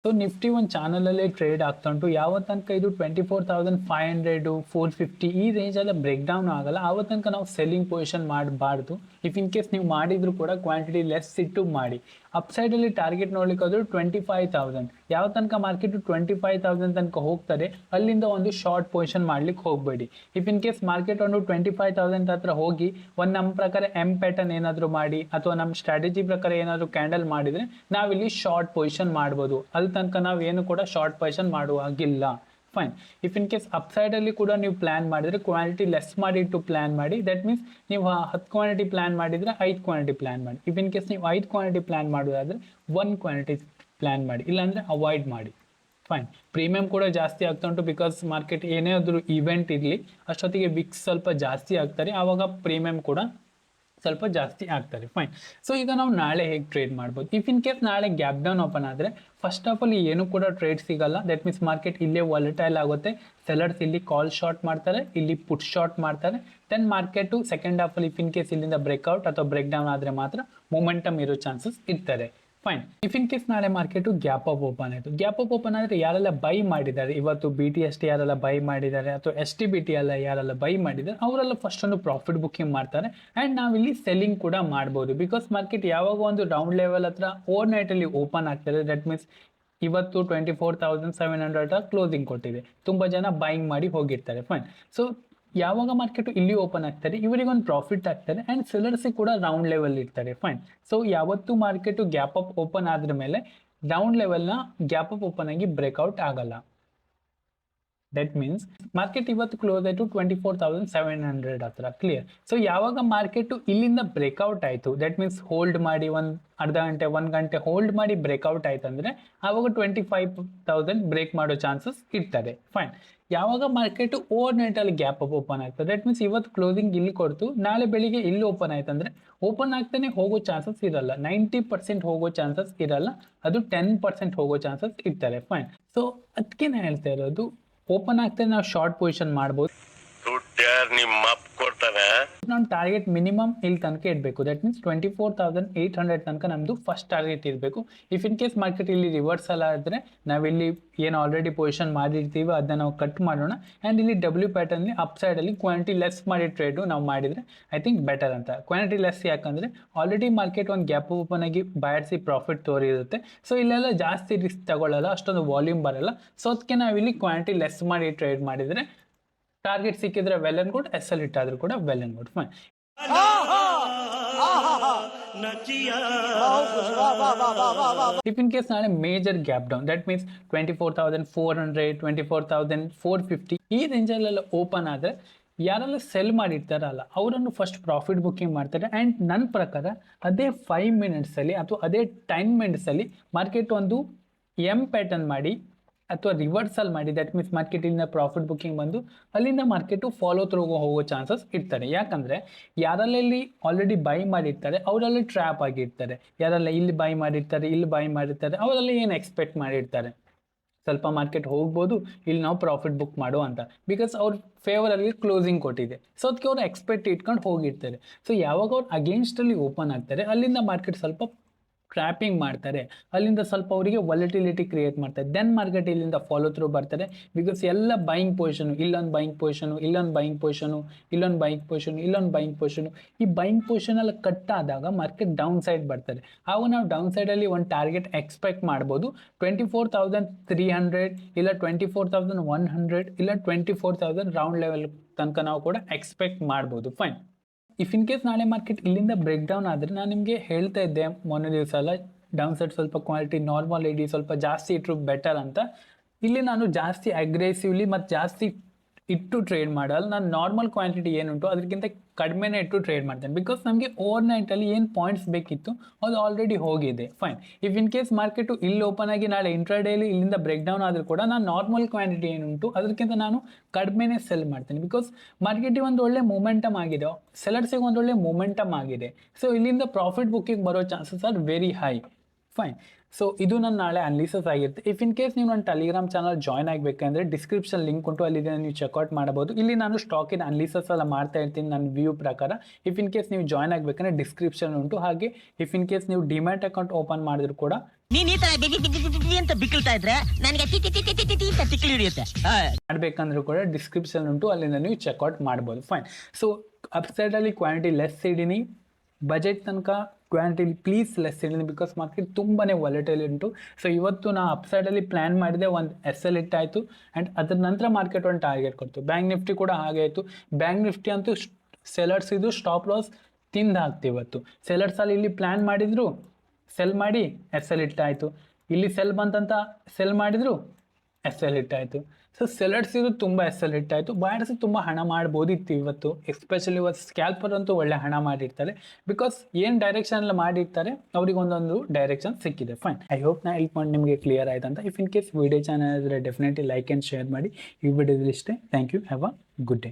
So Nifty ಒಂದು ಚಾನಲಲ್ಲೇ trade ಆಗ್ತಾ ಉಂಟು. ಯಾವ ತನಕ ಇದು 24,500 450 ಈ ರೇಂಜೆಲ್ಲ ಬ್ರೇಕ್ ಡೌನ್ ಆಗಲ್ಲ ಆವ ತನಕ ನಾವು ಸೆಲ್ಲಿಂಗ್ ಪೊಸಿಷನ್ ಮಾಡಬಾರ್ದು. ಇಫ್ ಇನ್ ಕೇಸ್ ನೀವು ಮಾಡಿದ್ರು ಕೂಡ ಕ್ವಾಂಟಿಟಿ ಲೆಸ್ ಇಟ್ಟು ಮಾಡಿ. ಅಪ್ಸೈಡಲ್ಲಿ ಟಾರ್ಗೆಟ್ ನೋಡ್ಲಿಕ್ಕಾದ್ರೂ 25,000. ಯಾವ ತನಕ ಮಾರ್ಕೆಟು 25,000 ತನಕ ಹೋಗ್ತಾರೆ ಅಲ್ಲಿಂದ ಒಂದು ಶಾರ್ಟ್ ಪೊಸಿಷನ್ ಮಾಡ್ಲಿಕ್ಕೆ ಹೋಗಬೇಡಿ. ಇಫ್ ಇನ್ ಕೇಸ್ ಮಾರ್ಕೆಟ್ ಒಂದು 25,000 ಹತ್ರ ಹೋಗಿ ಒಂದು ನಮ್ಮ ಪ್ರಕಾರ ಪ್ಯಾಟರ್ನ್ ಏನಾದರೂ ಮಾಡಿ ಅಥವಾ ನಮ್ಮ ಸ್ಟ್ರಾಟಜಿ ಪ್ರಕಾರ ಏನಾದರೂ ಕ್ಯಾಂಡಲ್ ಮಾಡಿದರೆ ನಾವಿಲ್ಲಿ ಶಾರ್ಟ್ ಪೊಸಿಷನ್ ಮಾಡ್ಬೋದು. ಅಲ್ಲಿ ತನಕ ನಾವು ಏನು ಕೂಡ ಶಾರ್ಟ್ ಪೊಸಿಷನ್ ಮಾಡುವಾಗಿಲ್ಲ. ಫೈನ್. ಇಫ್ ಇನ್ ಕೇಸ್ ಅಪ್ಸೈಡಲ್ಲಿ ಕೂಡ ನೀವು ಪ್ಲ್ಯಾನ್ ಮಾಡಿದರೆ ಕ್ವಾಂಟಿಟಿ ಲೆಸ್ ಮಾಡಿಟ್ಟು ಪ್ಲ್ಯಾನ್ ಮಾಡಿ. ದಟ್ ಮೀನ್ಸ್ ನೀವು 10 ಕ್ವಾಂಟಿಟಿ ಪ್ಲ್ಯಾನ್ ಮಾಡಿದರೆ 5 ಕ್ವಾಂಟಿಟಿ ಪ್ಲ್ಯಾನ್ ಮಾಡಿ. ಇಫ್ ಇನ್ ಕೇಸ್ ನೀವು 5 ಕ್ವಾಂಟಿಟಿ ಪ್ಲ್ಯಾನ್ ಮಾಡೋದಾದರೆ 1 ಕ್ವಾಂಟಿಟಿ ಪ್ಲ್ಯಾನ್ ಮಾಡಿ, ಇಲ್ಲಾಂದರೆ ಅವಾಯ್ಡ್ ಮಾಡಿ. ಫೈನ್. ಪ್ರೀಮಿಯಮ್ ಕೂಡ ಜಾಸ್ತಿ ಆಗ್ತಾ ಉಂಟು ಬಿಕಾಸ್ ಮಾರ್ಕೆಟ್ ಏನೇ ಆದರೂ ಇವೆಂಟ್ ಇರಲಿ ಅಷ್ಟೊತ್ತಿಗೆ ವಿಕ್ಸ್ ಸ್ವಲ್ಪ ಜಾಸ್ತಿ ಆಗ್ತಾರೆ, ಆವಾಗ ಪ್ರೀಮಿಯಮ್ ಕೂಡ ಸ್ವಲ್ಪ ಜಾಸ್ತಿ ಆಗ್ತಾರೆ. ಫೈನ್. ಸೊ ಈಗ ನಾವು ನಾಳೆ ಹೇಗೆ ಟ್ರೇಡ್ ಮಾಡ್ಬೋದು? ಇಫ್ ಇನ್ ಕೇಸ್ ನಾಳೆ ಗ್ಯಾಪ್ ಡೌನ್ ಓಪನ್ ಆದರೆ ಫಸ್ಟ್ ಆಫ್ ಆಲ್ ಏನು ಕೂಡ ಟ್ರೇಡ್ ಸಿಗಲ್ಲ. ದಟ್ ಮೀನ್ಸ್ ಮಾರ್ಕೆಟ್ ಇಲ್ಲೇ ವಾಲಟೈಲ್ ಆಗುತ್ತೆ. ಸೆಲ್ಲರ್ಸ್ ಇಲ್ಲಿ ಕಾಲ್ ಶಾರ್ಟ್ ಮಾಡ್ತಾರೆ, ಇಲ್ಲಿ ಪುಟ್ ಶಾರ್ಟ್ ಮಾಡ್ತಾರೆ. ದೆನ್ ಮಾರ್ಕೆಟು ಸೆಕೆಂಡ್ ಹಾಫಲ್ಲಿ ಇಫ್ ಇನ್ ಕೇಸ್ ಇಲ್ಲಿಂದ ಬ್ರೇಕ್ಔಟ್ ಅಥವಾ ಬ್ರೇಕ್ ಡೌನ್ ಆದರೆ ಮಾತ್ರ ಮೊಮೆಂಟಮ್ ಇರೋ ಚಾನ್ಸಸ್ ಇರ್ತಾರೆ. ಫೈನ್. ಇಫ್ ಇನ್ ಕೇಸ್ ನಾಳೆ ಮಾರ್ಕೆಟು ಗ್ಯಾಪ್ ಅಪ್ ಓಪನ್ ಆಯಿತು, ಗ್ಯಾಪ್ ಅಪ್ ಓಪನ್ ಆದರೆ ಯಾರೆಲ್ಲ ಬೈ ಮಾಡಿದ್ದಾರೆ ಇವತ್ತು BTST ಯಾರೆಲ್ಲ ಬೈ ಮಾಡಿದ್ದಾರೆ ಅಥವಾ STBT ಎಲ್ಲ ಯಾರೆಲ್ಲ ಬೈ ಮಾಡಿದ್ದಾರೆ ಅವರೆಲ್ಲ ಫಸ್ಟ್ ಒಂದು ಪ್ರಾಫಿಟ್ ಬುಕ್ಕಿಂಗ್ ಮಾಡ್ತಾರೆ. ಆ್ಯಂಡ್ ನಾವಿಲ್ಲಿ ಸೆಲ್ಲಿಂಗ್ ಕೂಡ ಮಾಡ್ಬೋದು ಬಿಕಾಸ್ ಮಾರ್ಕೆಟ್ ಯಾವಾಗ ಒಂದು ರೌಂಡ್ ಲೆವೆಲ್ ಹತ್ರ ಓವರ್ ನೈಟಲ್ಲಿ ಓಪನ್ ಆಗ್ತದೆ. ದಟ್ ಮೀನ್ಸ್ ಇವತ್ತು 24,700 ಕ್ಲೋಸಿಂಗ್ ಕೊಟ್ಟಿದೆ, ತುಂಬ ಜನ ಬೈಯಿಂಗ್ ಮಾಡಿ ಹೋಗಿರ್ತಾರೆ. ಫೈನ್. ಸೊ ಯಾವಾಗ ಮಾರ್ಕೆಟು ಇಲ್ಲಿ ಓಪನ್ ಆಗ್ತಾರೆ ಇವರಿಗೊಂದು ಪ್ರಾಫಿಟ್ ಆಗ್ತಾರೆ ಆ್ಯಂಡ್ ಸೆಲ್ಲರ್ಸಿಗೆ ಕೂಡ ರೌಂಡ್ ಲೆವೆಲ್ ಇರ್ತಾರೆ. ಫೈನ್. ಸೊ ಯಾವತ್ತು ಮಾರ್ಕೆಟು ಗ್ಯಾಪ್ ಅಪ್ ಓಪನ್ ಆದ್ರ ಮೇಲೆ ರೌಂಡ್ ಲೆವೆಲ್ನ ಗ್ಯಾಪ್ ಅಪ್ ಓಪನ್ ಆಗಿ ಬ್ರೇಕ್ಔಟ್ ಆಗಲ್ಲ. ದಟ್ ಮೀನ್ಸ್ ಮಾರ್ಕೆಟ್ ಇವತ್ತು ಕ್ಲೋಸ್ ಆಯಿತು 24,700 ಹತ್ರ. ಕ್ಲಿಯರ್. ಸೊ ಯಾವಾಗ ಮಾರ್ಕೆಟು ಇಲ್ಲಿಂದ ಬ್ರೇಕ್ಔಟ್ ಆಯಿತು, ದಟ್ ಮೀನ್ಸ್ ಹೋಲ್ಡ್ ಮಾಡಿ ಒಂದು ಅರ್ಧ ಗಂಟೆ 1 ಗಂಟೆ ಹೋಲ್ಡ್ ಮಾಡಿ ಬ್ರೇಕ್ಔಟ್ ಆಯ್ತು ಅಂದರೆ ಆವಾಗ 25,000 ಬ್ರೇಕ್ ಮಾಡೋ ಚಾನ್ಸಸ್ ಇರ್ತದೆ. ಫೈನ್. ಯಾವಾಗ ಮಾರ್ಕೆಟು ಓವರ್ ನೈಟಲ್ಲಿ ಗ್ಯಾಪ್ ಅಪ್ ಓಪನ್ ಆಗ್ತದೆ, ದಟ್ ಮೀನ್ಸ್ ಇವತ್ತು ಕ್ಲೋಸಿಂಗ್ ಇಲ್ಲಿ ಕೊಡ್ತು ನಾಳೆ ಬೆಳಿಗ್ಗೆ ಇಲ್ಲಿ ಓಪನ್ ಆಯ್ತು ಅಂದರೆ ಓಪನ್ ಆಗ್ತಾನೆ ಹೋಗೋ ಚಾನ್ಸಸ್ ಇರಲ್ಲ. 90% ಹೋಗೋ ಚಾನ್ಸಸ್ ಇರಲ್ಲ, ಅದು 10% ಹೋಗೋ ಚಾನ್ಸಸ್ ಇರ್ತಾರೆ. ಫೈನ್. ಸೊ ಅದಕ್ಕೆ ನಾನು ಹೇಳ್ತಾ ಇರೋದು ಓಪನ್ ಆಗ್ತಾನೆ ನಾವು ಶಾರ್ಟ್ ಪೊಸಿಷನ್ ಮಾಡ್ಬೋದು. ನಮ್ಮ ಟಾರ್ಗೆಟ್ ಮಿನಿಮಮ್ ಇಲ್ಲಿ ತನಕ ಇಡಬೇಕು. ದಟ್ ಮೀನ್ಸ್ 24,800 ತನಕ ನಮ್ಮದು ಫಸ್ಟ್ ಟಾರ್ಗೆಟ್ ಇರಬೇಕು. ಇಫ್ ಇನ್ ಕೇಸ್ ಮಾರ್ಕೆಟ್ ಇಲ್ಲಿ ರಿವರ್ಸಲ್ ಆದರೆ ನಾವಿಲ್ಲಿ ಏನು ಆಲ್ರೆಡಿ ಪೊಸಿಷನ್ ಮಾಡಿರ್ತೀವಿ ಅದನ್ನ ನಾವು ಕಟ್ ಮಾಡೋಣ. ಆ್ಯಂಡ್ ಇಲ್ಲಿ W ಪ್ಯಾಟರ್ನಲ್ಲಿ ಅಪ್ ಸೈಡಲ್ಲಿ ಕ್ವಾಂಟಿಟಿ ಲೆಸ್ ಮಾಡಿ ಟ್ರೇಡು ನಾವು ಮಾಡಿದರೆ ಐ ಥಿಂಕ್ ಬೆಟರ್ ಅಂತ. ಕ್ವಾಂಟಿಟಿ ಲೆಸ್ ಯಾಕಂದರೆ ಆಲ್ರೆಡಿ ಮಾರ್ಕೆಟ್ ಒಂದು ಗ್ಯಾಪ್ ಓಪನ್ ಆಗಿ ಬಯರ್ಸಿ ಪ್ರಾಫಿಟ್ ತೋರಿರುತ್ತೆ. ಸೊ ಇಲ್ಲೆಲ್ಲ ಜಾಸ್ತಿ ರಿಸ್ಕ್ ತಗೊಳ್ಳಲ್ಲ, ಅಷ್ಟೊಂದು ವಾಲ್ಯೂಮ್ ಬರಲ್ಲ. ಸೊ ಅದಕ್ಕೆ ನಾವಿಲ್ಲಿ ಕ್ವಾಂಟಿಟಿ ಲೆಸ್ ಮಾಡಿ ಟ್ರೇಡ್ ಮಾಡಿದರೆ ಟಾರ್ಗೆಟ್ ಸಿಕ್ಕಿದ್ರೆ ವೆಲ್ ಅಂಡ್ ಗುಡ್, SL ಇಟ್ಟಾದ್ರೂ ಕೂಡ well and good. Fine. If in case ನಾಳೆ major gap down, that means 24,400 24,450 ಈ ರೇಂಜಲ್ಲೆಲ್ಲ ಓಪನ್ ಆದರೆ ಯಾರೆಲ್ಲ ಸೆಲ್ ಮಾಡಿರ್ತಾರಲ್ಲ ಅವರನ್ನು ಫಸ್ಟ್ ಪ್ರಾಫಿಟ್ ಬುಕ್ಕಿಂಗ್ ಮಾಡ್ತಾರೆ. ಆ್ಯಂಡ್ ನನ್ನ ಪ್ರಕಾರ ಅದೇ 5 ಮಿನಿಟ್ಸಲ್ಲಿ ಅಥವಾ ಅದೇ 10 ಮಿನಿಟ್ಸಲ್ಲಿ ಮಾರ್ಕೆಟ್ ಒಂದು ಪ್ಯಾಟರ್ನ್ ಮಾಡಿ ಅಥವಾ ರಿವರ್ಸಲ್ ಮಾಡಿ. ದಟ್ ಮೀನ್ಸ್ ಮಾರ್ಕೆಟ್ ಇಲ್ಲಿಂದ ಪ್ರಾಫಿಟ್ ಬುಕ್ಕಿಂಗ್ ಬಂದು ಅಲ್ಲಿಂದ ಮಾರ್ಕೆಟು ಫಾಲೋ ಥ್ರೂ ಹೋಗೋ ಚಾನ್ಸಸ್ ಇರ್ತಾರೆ. ಯಾಕಂದರೆ ಯಾರೆಲ್ಲ ಇಲ್ಲಿ ಆಲ್ರೆಡಿ ಬೈ ಮಾಡಿರ್ತಾರೆ ಅವರೆಲ್ಲ ಟ್ರ್ಯಾಪ್ ಆಗಿರ್ತಾರೆ. ಯಾರೆಲ್ಲ ಇಲ್ಲಿ ಬೈ ಮಾಡಿರ್ತಾರೆ ಇಲ್ಲಿ ಬೈ ಮಾಡಿರ್ತಾರೆ ಅವರೆಲ್ಲ ಏನು ಎಕ್ಸ್ಪೆಕ್ಟ್ ಮಾಡಿರ್ತಾರೆ ಸ್ವಲ್ಪ ಮಾರ್ಕೆಟ್ ಹೋಗ್ಬೋದು ಇಲ್ಲಿ ನಾವು ಪ್ರಾಫಿಟ್ ಬುಕ್ ಮಾಡೋ ಅಂತ, ಬಿಕಾಸ್ ಅವ್ರ ಫೇವರಲ್ಲಿ ಕ್ಲೋಸಿಂಗ್ ಕೊಟ್ಟಿದೆ. ಸೊ ಅದಕ್ಕೆ ಅವರು ಎಕ್ಸ್ಪೆಕ್ಟ್ ಇಟ್ಕೊಂಡು ಹೋಗಿರ್ತಾರೆ. ಸೊ ಯಾವಾಗ ಅವ್ರು ಅಗೇನ್ಸ್ಟಲ್ಲಿ ಓಪನ್ ಆಗ್ತಾರೆ ಅಲ್ಲಿಂದ ಮಾರ್ಕೆಟ್ ಸ್ವಲ್ಪ ಟ್ರ್ಯಾಪಿಂಗ್ ಮಾಡ್ತಾರೆ, ಅಲ್ಲಿಂದ ಸ್ವಲ್ಪ ಅವರಿಗೆ ವಾಲಟಿಲಿಟಿ ಕ್ರಿಯೇಟ್ ಮಾಡ್ತಾರೆ. ದೆನ್ ಮಾರ್ಕೆಟ್ ಇಲ್ಲಿಂದ ಫಾಲೋ ಥ್ರೂ ಬರ್ತಾರೆ. ಬಿಕಾಸ್ ಎಲ್ಲ ಬೈಯಿಂಗ್ ಪೊಸಿಷನು, ಇಲ್ಲೊಂದು ಬೈಯಿಂಗ್ ಪೊಸಿಷನು, ಇಲ್ಲೊಂದು ಬೈಯಿಂಗ್ ಪೊಸಿಷನು, ಇಲ್ಲೊಂದು ಬೈಯಿಂಗ್ ಪೊಸಿಷನು, ಇಲ್ಲೊಂದು ಬೈಯಿಂಗ್ ಪೊಸಿಷನು, ಈ ಬೈಯಿಂಗ್ ಪೊಸಿಷನ್ ಎಲ್ಲ ಕಟ್ ಆದಾಗ ಮಾರ್ಕೆಟ್ ಡೌನ್ ಸೈಡ್ ಬರ್ತಾರೆ. ಆವಾಗ ನಾವು ಡೌನ್ ಸೈಡಲ್ಲಿ ಒಂದು ಟಾರ್ಗೆಟ್ ಎಕ್ಸ್ಪೆಕ್ಟ್ ಮಾಡ್ಬೋದು 24,300 ಇಲ್ಲ 24,100 ಇಲ್ಲ 24,000 ರೌಂಡ್ ಲೆವೆಲ್ ತನಕ ನಾವು ಕೂಡ ಎಕ್ಸ್ಪೆಕ್ಟ್ ಮಾಡ್ಬೋದು. ಫೈನ್. ಇಫ್ ಇನ್ ಕೇಸ್ ನಾಳೆ ಮಾರ್ಕೆಟ್ ಇಲ್ಲಿಂದ ಬ್ರೇಕ್ ಡೌನ್ ಆದರೆ ನಾನು ನಿಮಗೆ ಹೇಳ್ತಾ ಇದ್ದೆ ಮೊನ್ನೆ ದಿವಸ ಎಲ್ಲ ಡೌನ್ ಸೈಡ್ ಸ್ವಲ್ಪ ಕ್ವಾಲಿಟಿ ನಾರ್ಮಲ್ ಇಡಿ ಸ್ವಲ್ಪ ಜಾಸ್ತಿ ಇಟ್ಟರು ಬೆಟರ್ ಅಂತ. ಇಲ್ಲಿ ನಾನು ಜಾಸ್ತಿ ಅಗ್ರೆಸಿವ್ಲಿ ಮತ್ತು ಜಾಸ್ತಿ ಇಟ್ಟು ಟ್ರೇಡ್ ಮಾಡಲ್ಲ. ನಾನು ನಾರ್ಮಲ್ ಕ್ವಾಂಟಿಟಿ ಏನುಂಟು ಅದಕ್ಕಿಂತ ಕಡಿಮೆನೇ ಇಟ್ಟು ಟ್ರೇಡ್ ಮಾಡ್ತೇನೆ. ಬಿಕಾಸ್ ನಮಗೆ ಓವರ್ ನೈಟಲ್ಲಿ ಏನು ಪಾಯಿಂಟ್ಸ್ ಬೇಕಿತ್ತು ಅದು ಆಲ್ರೆಡಿ ಹೋಗಿದೆ. Fine. If in case market ಇಲ್ಲಿ ಓಪನ್ ಆಗಿ ನಾಳೆ ಇಂಟ್ರಾಡೇಲಿ ಇಲ್ಲಿಂದ ಬ್ರೇಕ್ ಡೌನ್ ಆದರೂ ಕೂಡ ನಾನು ನಾರ್ಮಲ್ ಕ್ವಾಂಟಿಟಿ ಏನುಂಟು ಅದಕ್ಕಿಂತ ನಾನು ಕಡಿಮೆನೇ ಸೆಲ್ ಮಾಡ್ತೇನೆ. ಬಿಕಾಸ್ ಮಾರ್ಕೆಟಿಗೆ ಒಂದು ಒಳ್ಳೆ ಮೊಮೆಂಟಮ್ ಆಗಿದೆ, ಸೆಲರ್ಸಿಗೆ ಒಂದು ಒಳ್ಳೆ ಮೊಮೆಂಟಮ್ ಆಗಿದೆ. ಸೊ ಇಲ್ಲಿಂದ ಪ್ರಾಫಿಟ್ ಬುಕ್ಕಿಂಗ್ ಬರೋ chances are very high. Fine. So ಇದು ನನ್ನ ನಾಳೆ ಅನಾಲಿಸಿಸ್ ಆಗಿರುತ್ತೆ. ಇಫ್ ಇನ್ ಕೇಸ್ ನೀವು ನನ್ನ ಟೆಲಿಗ್ರಾಮ್ ಚಾನಲ್ ಜಾಯ್ನ್ ಆಗಬೇಕಂದ್ರೆ ಡಿಸ್ಕ್ರಿಪ್ಷನ್ ಲಿಂಕ್ ಉಂಟು, ಅಲ್ಲಿ ನೀವು ಚೆಕ್ಔಟ್ ಮಾಡಬಹುದು. ಇಲ್ಲಿ ನಾನು ಸ್ಟಾಕಿನ ಅನಾಲಿಸಿಸ್ ಎಲ್ಲ ಮಾಡ್ತಾ ಇರ್ತೀನಿ ನನ್ನ ವ್ಯೂ ಪ್ರಕಾರ. ಇಫ್ ಇನ್ ಕೇಸ್ ನೀವು ಜಾಯ್ನ್ ಆಗಬೇಕಂದ್ರೆ ಡಿಸ್ಕ್ರಿಪ್ಷನ್ ಉಂಟು. ಹಾಗೆ ಇಫ್ ಇನ್ ಕೇಸ್ ನೀವು ಡಿಮ್ಯಾಟ್ ಅಕೌಂಟ್ ಓಪನ್ ಮಾಡಿದ್ರು ಕೂಡ ನೀನ್ ಈ ತರ ಅಂತ ಬಿಕ್ಕಳ್ತಾ ಇದ್ರೆ ನನಗೆ ತಿಕ್ಕಿ ಹಿಡಿಯುತ್ತೆ. ಮಾಡಬೇಕಂದ್ರೂ ಕೂಡ ಡಿಸ್ಕ್ರಿಪ್ಷನ್ ಉಂಟು, ಅಲ್ಲಿಂದ ನೀವು ಚೆಕ್ಔಟ್ ಮಾಡ್ಬೋದು. ಫೈನ್. ಸೊ ಅಪ್ಸೈಡಲ್ಲಿ ಕ್ವಾಂಟಿಟಿ ಲೆಸ್ ಇಡೀನಿ, ಬಜೆಟ್ ತನಕ ಕ್ವಾಂಟಿಟಿ ಪ್ಲೀಸ್ ಲೆಸ್ ಇಡೀನಿ, ಬಿಕಾಸ್ ಮಾರ್ಕೆಟ್ ತುಂಬಾ ವಾಲೆಟೈಲ್ ಉಂಟು. ಸೊ ಇವತ್ತು ನಾ ಅಪ್ಸೈಡಲ್ಲಿ ಪ್ಲ್ಯಾನ್ ಮಾಡಿದೆ, ಒಂದು SL ಇಟ್ಟಾಯಿತು ಆ್ಯಂಡ್ ಅದ್ರ ನಂತರ ಮಾರ್ಕೆಟ್ ಒಂದು ಟಾರ್ಗೆಟ್ ಕೊಡ್ತು. ಬ್ಯಾಂಕ್ ನಿಫ್ಟಿ ಕೂಡ ಹಾಗೆ ಆಯಿತು. ಬ್ಯಾಂಕ್ ನಿಫ್ಟಿ ಅಂತೂ ಸೆಲರ್ಸ್ ಇದು ಸ್ಟಾಪ್ ಲಾಸ್ ತಿಂದು ಹಾಕ್ತಿ ಇವತ್ತು. ಸೆಲರ್ಸಲ್ಲಿ ಇಲ್ಲಿ ಪ್ಲ್ಯಾನ್ ಮಾಡಿದ್ರು, ಸೆಲ್ ಮಾಡಿ SL ಇಟ್ಟಾಯಿತು. ಇಲ್ಲಿ ಸೆಲ್ ಬಂತಂತ ಸೆಲ್ ಮಾಡಿದ್ರು, SL ಇಟ್ಟಾಯಿತು. ಸೊ ಸೆಲರ್ಸ್ ಇದು ತುಂಬ SL ಇಟ್ಟಾಯಿತು. ಬಯರ್ಸ್ ತುಂಬ ಹಣ ಮಾಡ್ಬೋದಿತ್ತು ಇವತ್ತು, ಎಸ್ಪೆಷಲಿ ಇವತ್ತು ಸ್ಕ್ಯಾಲ್ಪರ್ ಅಂತೂ ಒಳ್ಳೆ ಹಣ ಮಾಡಿರ್ತಾರೆ. ಬಿಕಾಸ್ ಏನು ಡೈರೆಕ್ಷನ್ ಎಲ್ಲ ಮಾಡಿರ್ತಾರೆ ಅವ್ರಿಗೆ ಒಂದೊಂದು ಡೈರೆಕ್ಷನ್ ಸಿಕ್ಕಿದೆ. ಫೈನ್. ಐ ಹೋಪ್ ನಾ ಹೆಲ್ಪ್ ಮಾಡಿ ನಿಮಗೆ ಕ್ಲಿಯರ್ ಆಯ್ತು ಅಂತ. If in case video channel ಇದ್ದರೆ ಡೆಫಿನೆಟ್ಲಿ ಲೈಕ್ ಆ್ಯಂಡ್ ಶೇರ್ ಮಾಡಿ. ಈ ವಿಡಿಯೋದಲ್ಲಿ ಇಷ್ಟೇ. Thank you. Have a good day.